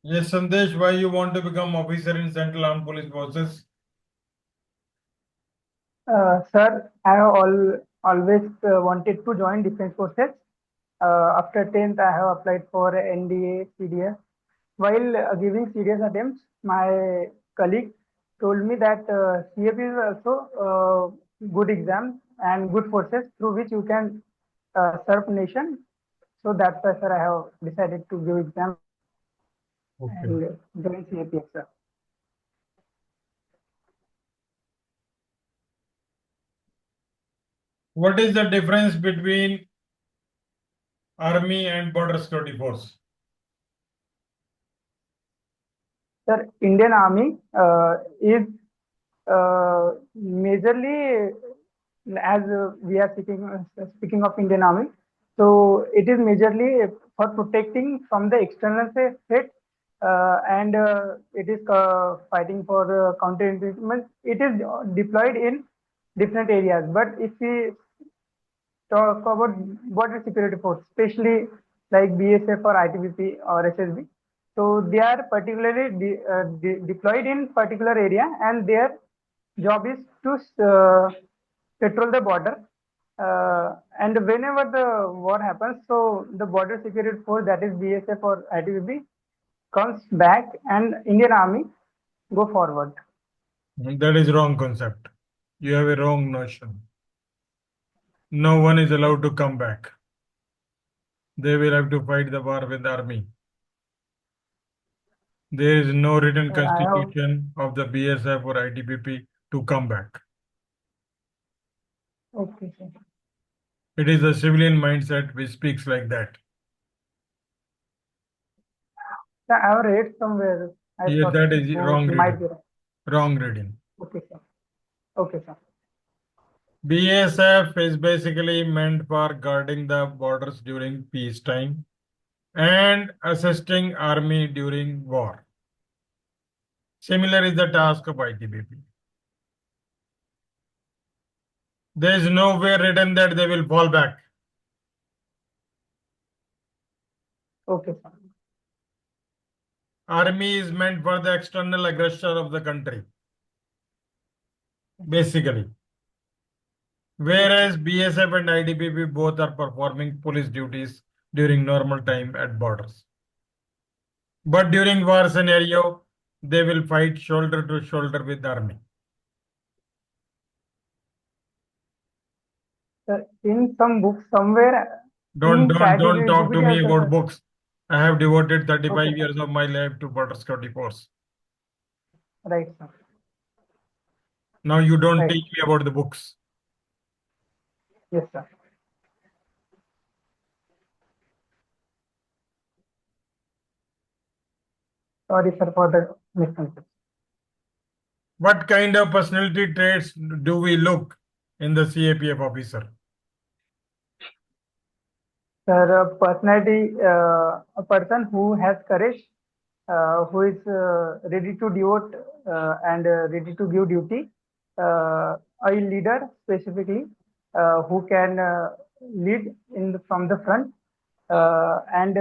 Yes, Sandesh, why you want to become officer in Central Armed Police Forces? Sir, I have always wanted to join Defense Forces. After 10th, I have applied for NDA CDS. While giving serious attempts, my colleague told me that CAP is also good exam and good forces through which you can serve nation. So that's why, sir, I have decided to give exam Okay. and join CAPF, sir. What is the difference between Army and Border Security Force? Sir, Indian Army is majorly as we are speaking of Indian Army, so it is majorly for protecting from the external threat, and it is fighting for counterintelligence. It is deployed in different areas. But if we talk about border security force, especially like BSF or ITBP or SSB, so they are particularly deployed in particular area, and their job is to patrol the border. And whenever the war happens, so the border security force, that is BSF or ITBP, comes back and Indian Army go forward. That is wrong concept. You have a wrong notion. No one is allowed to come back. They will have to fight the war with the army. There is no written I have constitution of the BSF or ITBP to come back. okay, sir. It is the civilian mindset which speaks like that. I have read somewhere. I Yes, thought that is so wrong it might reading. be right. Wrong reading. Okay, sir. Okay, sir. BSF is basically meant for guarding the borders during peacetime and assisting army during war. Similar is the task of ITBP. There is nowhere written that they will fall back. Okay, sir. Army is meant for the external aggression of the country, basically. Yes, sir. Whereas BSF and ITBP both are performing police duties during normal time at borders. But during war scenario, they will fight shoulder to shoulder with army. Sir, in some books somewhere Don't in don't chat don't talk to GPT me also, about sir. books. I have devoted Okay, 35 sir. years of my life to border security force. Right, sir. Now you don't Right. teach me about the books. Yes, sir. Sorry, sir, for the misconception. What kind of personality traits do we look in the CAPF officer? Sir, personality, a person who has courage, who is ready to devote and ready to give duty, a leader specifically, who can lead from the front and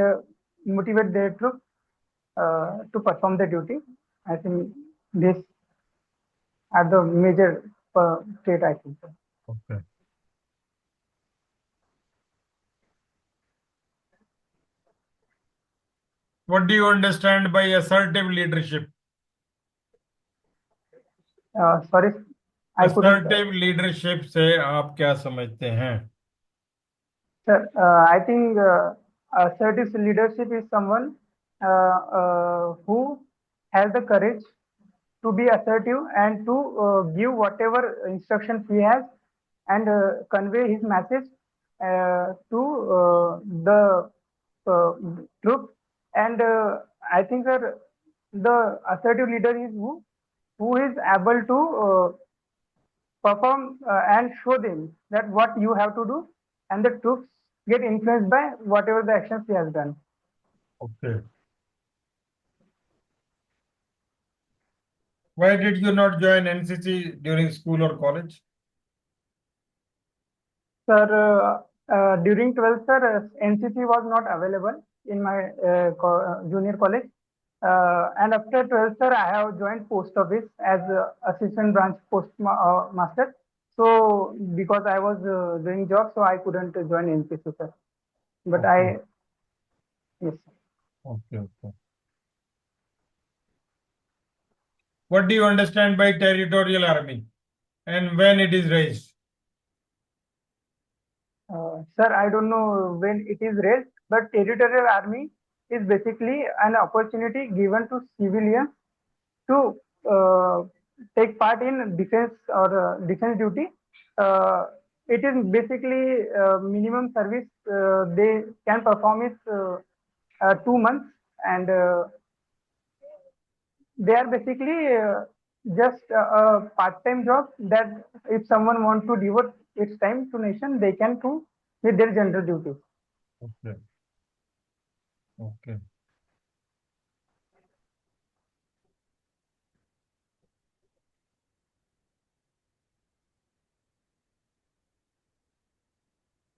motivate their troops to perform the duty. I think these are the major trait, I think. Sir. Okay. What do you understand by assertive leadership? Sorry, I couldn't. Assertive leadership से आप क्या समझते हैं? Sir, I think assertive leadership is someone who has the courage to be assertive and to give whatever instructions he has and convey his message to the uh, troops. And I think, sir, the assertive leader is who is able to perform and show them that what you have to do, and the troops get influenced by whatever the actions he has done. Okay. Why did you not join NCC during school or college? Sir, during 12th, sir, NCC was not available in my junior college. And after 12th, sir, I have joined post office as assistant branch master. So because I was doing job, so I couldn't join NPC, sir. But Okay. yes. Okay. Okay. What do you understand by territorial army and when it is raised? Sir, I don't know when it is raised, but territorial army is basically an opportunity given to civilians to take part in defense or defense duty. Uh, it is basically minimum service they can perform is 2 months, and they are basically just a part-time job that if someone wants to devote its time to nation, they can do with their general duties. Okay. Okay.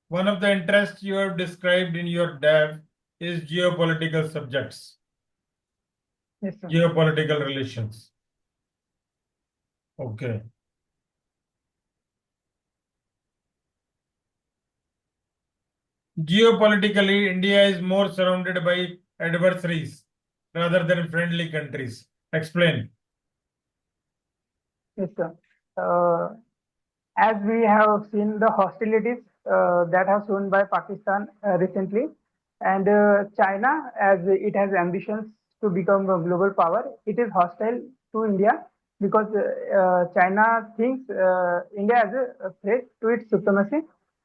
One of the interests you have described in your DAV is geopolitical subjects, Yes, sir. geopolitical relations. Okay. Geopolitically, India is more surrounded by adversaries rather than friendly countries. Explain. Yes, sir. Uh, as we have seen the hostilities that have shown by Pakistan recently, and China, as it has ambitions to become a global power, it is hostile to India because China thinks India as a threat to its supremacy.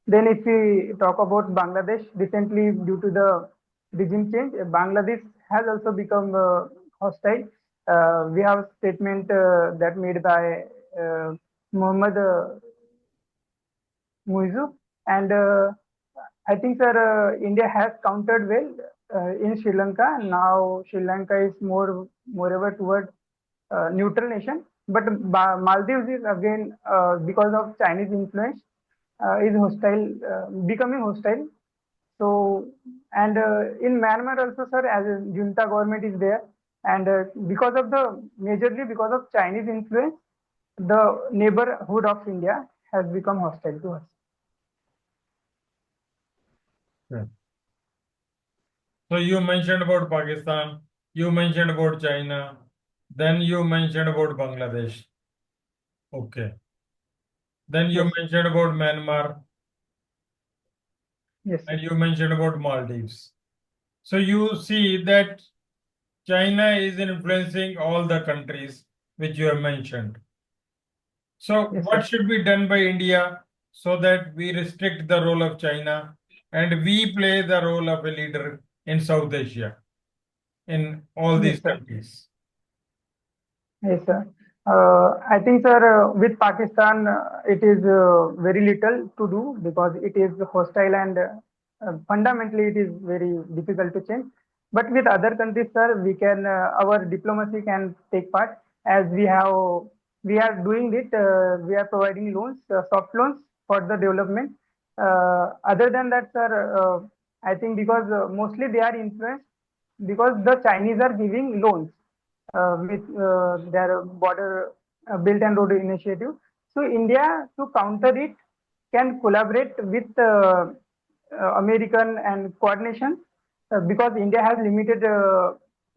Then, if we talk about Bangladesh, recently due to the regime change, Bangladesh has also become hostile. We have a statement that made by Muhammad Muizu, and I think, sir, India has countered well in Sri Lanka. Now Sri Lanka is moreover toward neutral nation, but Maldives is again because of Chinese influence is hostile, becoming hostile. So, and in Myanmar also, sir, as a junta government is there, and because of the majorly because of Chinese influence, the neighborhood of India has become hostile to us. Yeah. So you mentioned about Pakistan, you mentioned about China, then you mentioned about Bangladesh. Okay. Then you Yes, mentioned about Myanmar yes, and you mentioned about Maldives. So you see that China is influencing all the countries which you have mentioned. So yes, what sir. should be done by India so that we restrict the role of China and we play the role of a leader in South Asia, in all these Yes, sir. countries? Yes, sir. I think, sir, with Pakistan, it is very little to do because it is hostile and fundamentally it is very difficult to change. But with other countries, sir, we can our diplomacy can take part as we are doing it. We are providing loans, soft loans for the development. Other than that, sir, I think because mostly they are influenced because the Chinese are giving loans with their border built and road initiative. So India to counter it can collaborate with American and coordination because India has limited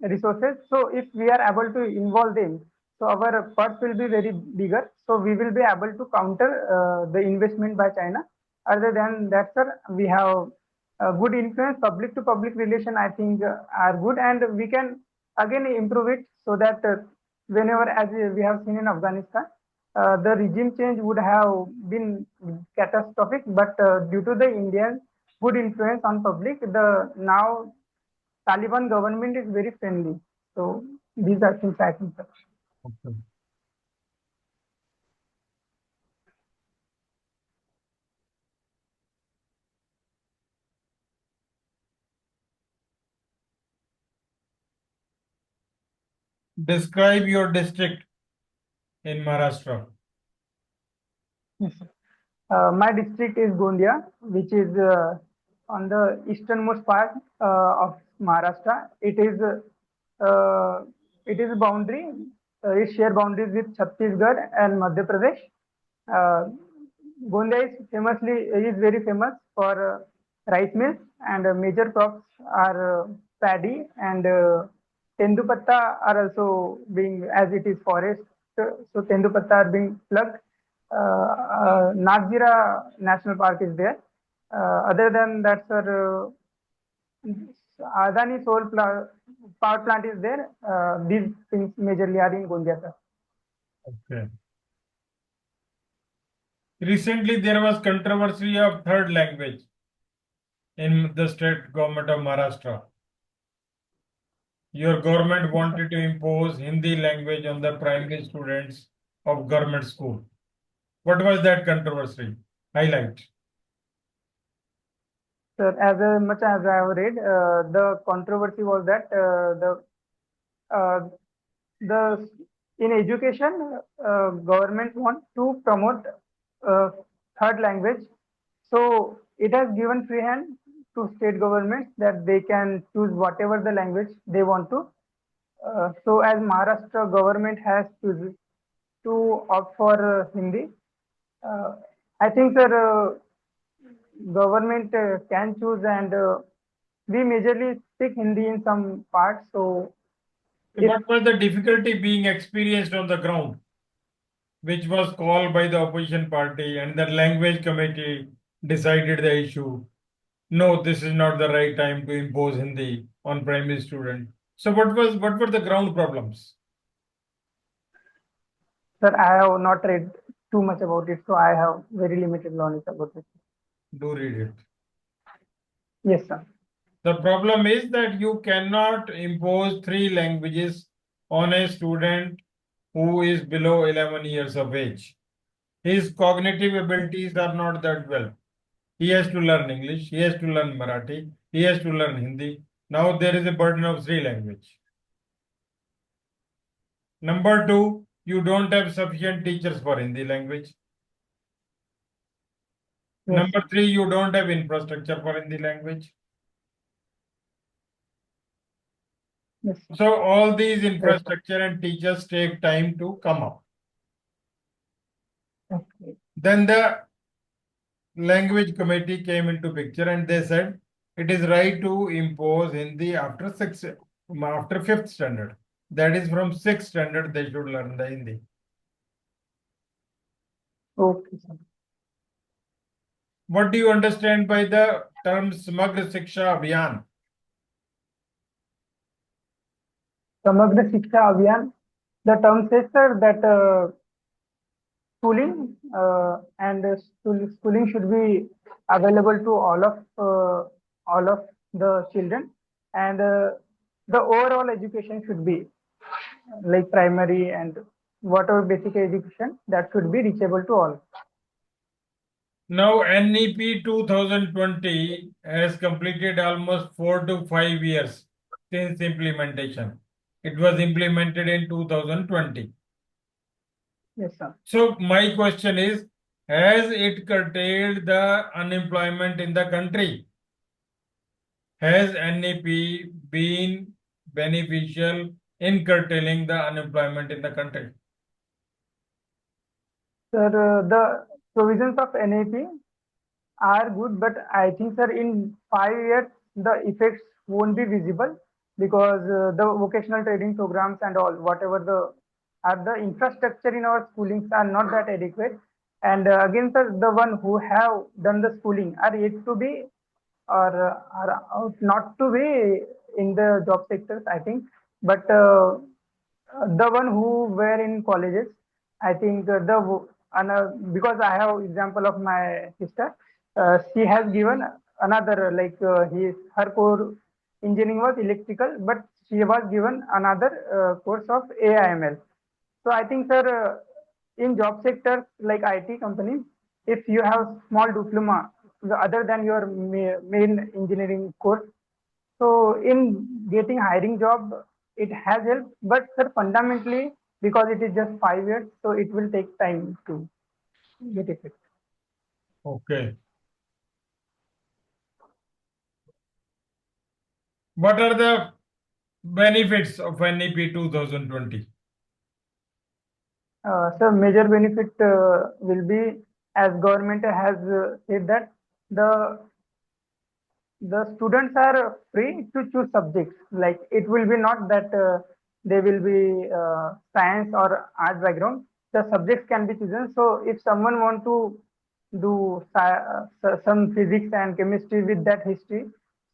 resources. So if we are able to involve them, so our purse will be very bigger. So we will be able to counter the investment by China. Other than that, sir, we have good influence, public to public relation. I think are good, and we can again improve it so that whenever, as we have seen in Afghanistan, the regime change would have been catastrophic, but due to the Indian good influence on public, the now Taliban government is very friendly. So these are things I think, sir. Okay. Describe your district in Maharashtra. Yes, sir. My district is Gondia, which is on the easternmost part of Maharashtra. It is it is a boundary. It share boundaries with Chhattisgarh and Madhya Pradesh. Uh, Gondia is very famous for rice mills, and major crops are paddy and tendupatta are also being, as it is forest, so tendupatta are being plucked. Nagjira National Park is there. Other than that, sir, Adani power plant is there. These things majorly are in Gondia, sir. Okay. Recently, there was controversy of third language in the state government of Maharashtra. Your government wanted to impose Hindi language on the primary students of government school. What was that controversy? Highlight. Sir, much as I have read, the controversy was that uh, the in education, government want to promote uh, third language, so it has given free hand to state governments that they can choose whatever the language they want to. So as Maharashtra government has to opt for Hindi, uh, I think sir, government can choose, and we majorly speak Hindi in some parts. So if What was the difficulty being experienced on the ground, which was called by the opposition party, and the language committee decided the issue? No, this is not the right time to impose Hindi on primary student. So what were the ground problems? sir, I have not read too much about it, so I have very limited knowledge about it. Do read it. Yes, sir. The problem is that you cannot impose three languages on a student who is below 11 years of age. His cognitive abilities are not that well. He has to learn English, he has to learn Marathi, he has to learn Hindi. Now there is a burden of three language. Number two, you don't have sufficient teachers for Hindi language. Yes, Number three, you don't have infrastructure for Hindi language. yes, sir. So all these Yes, sir. infrastructure and teachers take time to come up. Okay. Then the language committee came into picture and they said it is right to impose Hindi after fifth standard. That is from sixth standard they should learn the Hindi. Okay, sir. What do you understand by the term Samagra Shiksha Abhiyan? Samagra Shiksha Abhiyan, the term says, sir, that schooling should be available to all of the children, and the overall education should be like primary and whatever basic education that should be reachable to all. Now NEP 2020 has completed almost 4 to 5 years since implementation. It was implemented in 2020. Yes, sir. So my question is, has it curtailed the unemployment in the country? Has NEP been beneficial in curtailing the unemployment in the country? Sir, the provisions of NAP are good, but I think, sir, in 5 years, the effects won't be visible because the vocational training programs and all, whatever the infrastructure in our schoolings are not that adequate. And again, sir, the one who have done the schooling are yet to be, or are out not to be in the job sectors, I think. But the one who were in colleges, I think because I have example of my sister, she has given another, like her core engineering was electrical, but she was given another course of AIML. So I think, sir, in job sectors like IT companies, if you have small diploma other than your main engineering course, so in getting hiring job, it has helped, but sir, fundamentally, because it is just 5 years, so it will take time to get effect. Okay. What are the Benefits of NEP 2020. So major benefit will be, as government has said that the the students are free to choose subjects. Like it will be not that they will be science or art background. The subjects can be chosen. So if someone want to do some physics and chemistry with that history,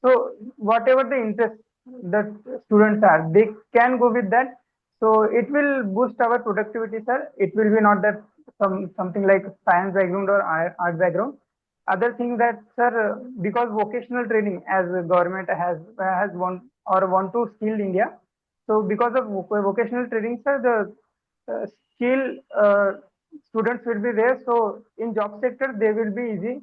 so whatever the interest that students are, they can go with that. So it will boost our productivity, sir. It will be not that something like science background or art background. Other thing that, sir, because vocational training as the government has want or want to skill India. So because of vocational training, sir, the skill students will be there. So in job sector, they will be easy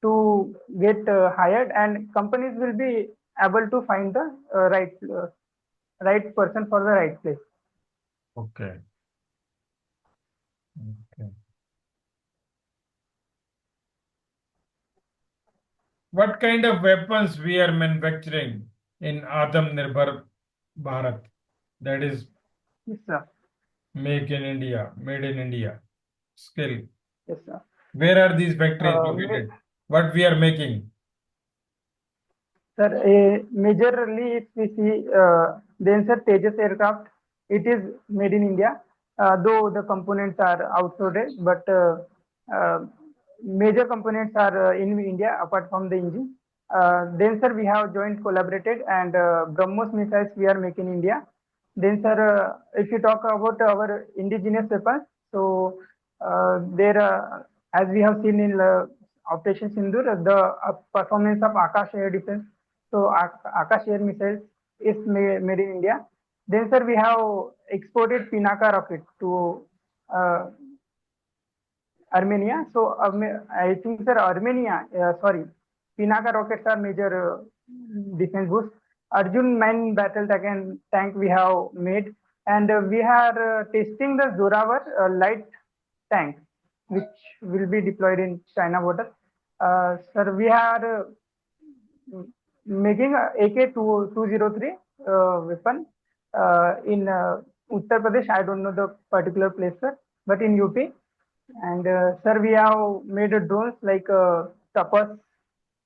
to get hired, and companies will be able to find the right person for the right place. Okay. Okay. What kind of weapons we are manufacturing in Atmanirbhar Bharat? That is Yes, sir. Make in India, made in India. Skill. Yes, sir. Where are these factories Uh, ma- located? What we are making? Sir, majorly if we see, then sir, Tejas aircraft, it is made in India, though the components are outsourced, but major components are in India apart from the engine. Then sir, we have joint collaborated, and BrahMos missiles we are making in India. Then sir, if you talk about our indigenous weapons, so there, as we have seen in Operation Sindur, the performance of Akash air defense, so Akash air missiles is made in India. Then sir, we have exported Pinaka rocket to uh, Armenia. So I think, sir, Pinaka rockets are major defense boost. Arjun mine battle tank we have made, and we are testing the Zoravar light tank, which will be deployed in China border. Sir, we are making a AK-203 weapon in Uttar Pradesh. I don't know the particular place, sir, but in UP. And sir, we have made drones like Tapas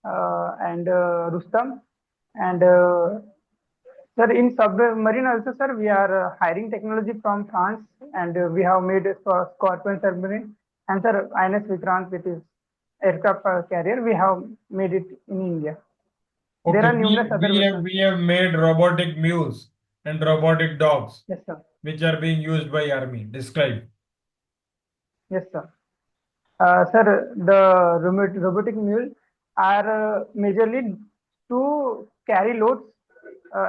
and Rustam. And sir, in submarine also, sir, we are hiring technology from France, and we have made a Scorpion submarine. And sir, INS Vikrant, which is aircraft carrier, we have made it in India. There Okay, are numerous other weapons. we have made robotic mules and robotic dogs, Yes, sir. which are being used by army. Describe. Yes, sir. Sir, the robotic mule are majorly to carry loads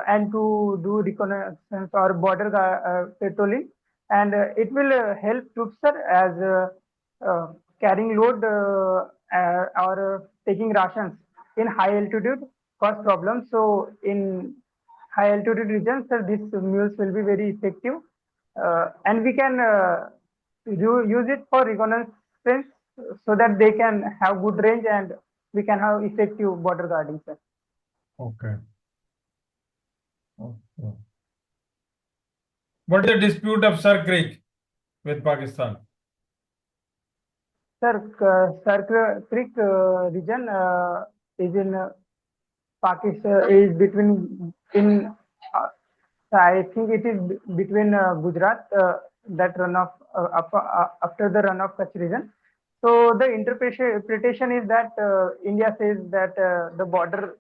and to do reconnaissance or border patrolling, and it will help troops, sir, as carrying load or taking rations in high altitude cause problems. So in high altitude regions, sir, these mules will be very effective, and we can use it for reconnaissance so that they can have good range and we can have effective border guarding, sir. Okay. Okay. What is the dispute of Sir Creek with Pakistan? Sir, Creek region is in Pakistan, is between in I think it is between Gujarat, that runoff after the runoff Kutch region. So the interpretation is that India says that the border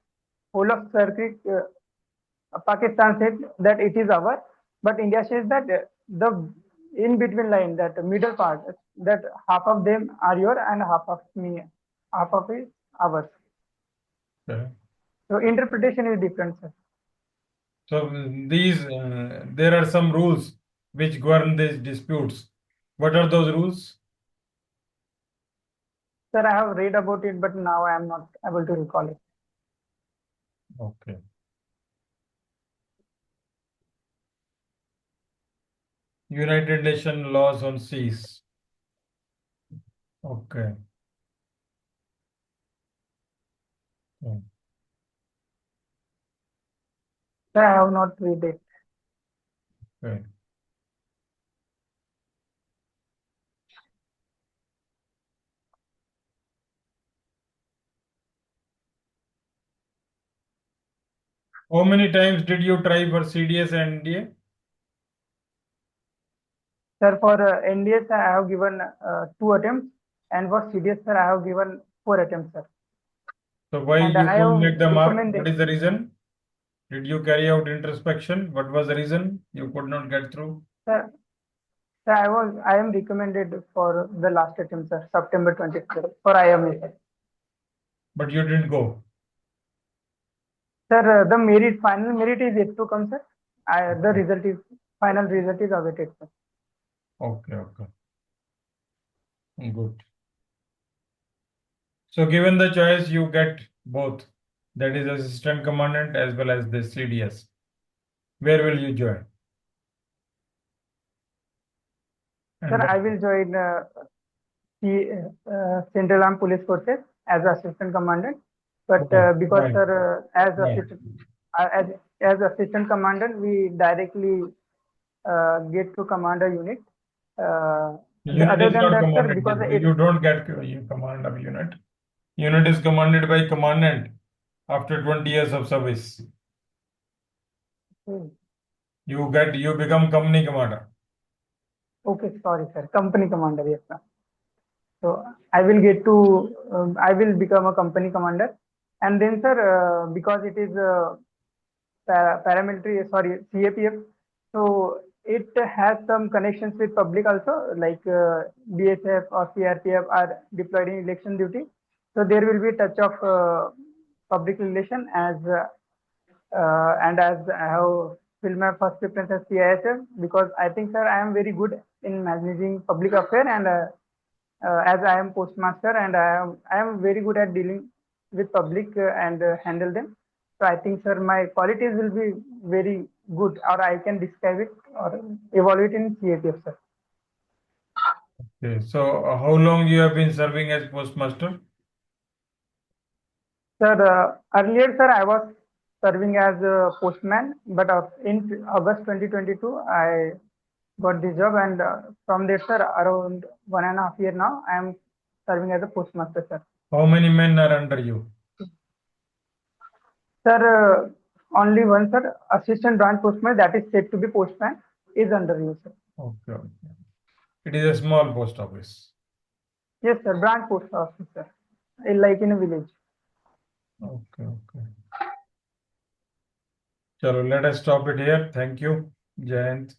whole of Sir Creek, Pakistan said that it is our, but India says that the in between line, that middle part, that half of them are your and half of it ours. Okay. So interpretation is different, sir. So there are some rules which govern these disputes. What are those rules? Sir, I have read about it, but now I am not able to recall it. Okay. United Nations laws on seas. Okay. Hmm. Sir, I have not read it. Okay. How many times did you try for CDS and NDA? Sir, for NDS, I have given 2 attempts, and for CDS, sir, I have given 4 attempts, sir. So why And you I don't have make the mark? recommended. What is the reason? Did you carry out introspection? What was the reason you could not get through? Sir, I am recommended for the last attempt, sir, September 23rd for IMA, sir. But you didn't go. Sir, the final merit is yet to come, sir. The final result is awaited, sir. Okay. Good. So given the choice, you get both. That is assistant commandant as well as the CDS. Where will you join? Sir, I will join Central Armed Police Forces as assistant commandant. But Okay. because, Right. sir, as assistant commandant, we directly get to command a unit. Unit Other is than not that, sir, commanded. because You don't get you command of unit. Unit is commanded by commandant after 20 years of service. You become company commander. Okay, sorry, sir. Company commander, yes, sir. So I will become a company commander, and then, sir, because it is paramilitary, sorry, CAPF, so it has some connections with public also, like BSF or CRPF are deployed in election duty. So there will be touch of public relation and as I have filled my first preference as CISF, because I think, sir, I am very good in managing public affair, and as I am postmaster, and I am very good at dealing with public and handle them. So I think, sir, my qualities will be very good, or I can describe it or evaluate in CAPF, sir. Okay. So how long you have been serving as postmaster? Sir, earlier, sir, I was serving as a postman, but in August 2022, I got this job, and from there, sir, around 1.5 years now, I am serving as a postmaster, sir. How many men are under you? Sir, only one, sir, assistant branch postman, that is said to be postman, is under you, sir. Okay. It is a small post office. Yes, sir, branch post office, sir, like in a village. Okay. Chalo, let us stop it here. Thank you, Jayant.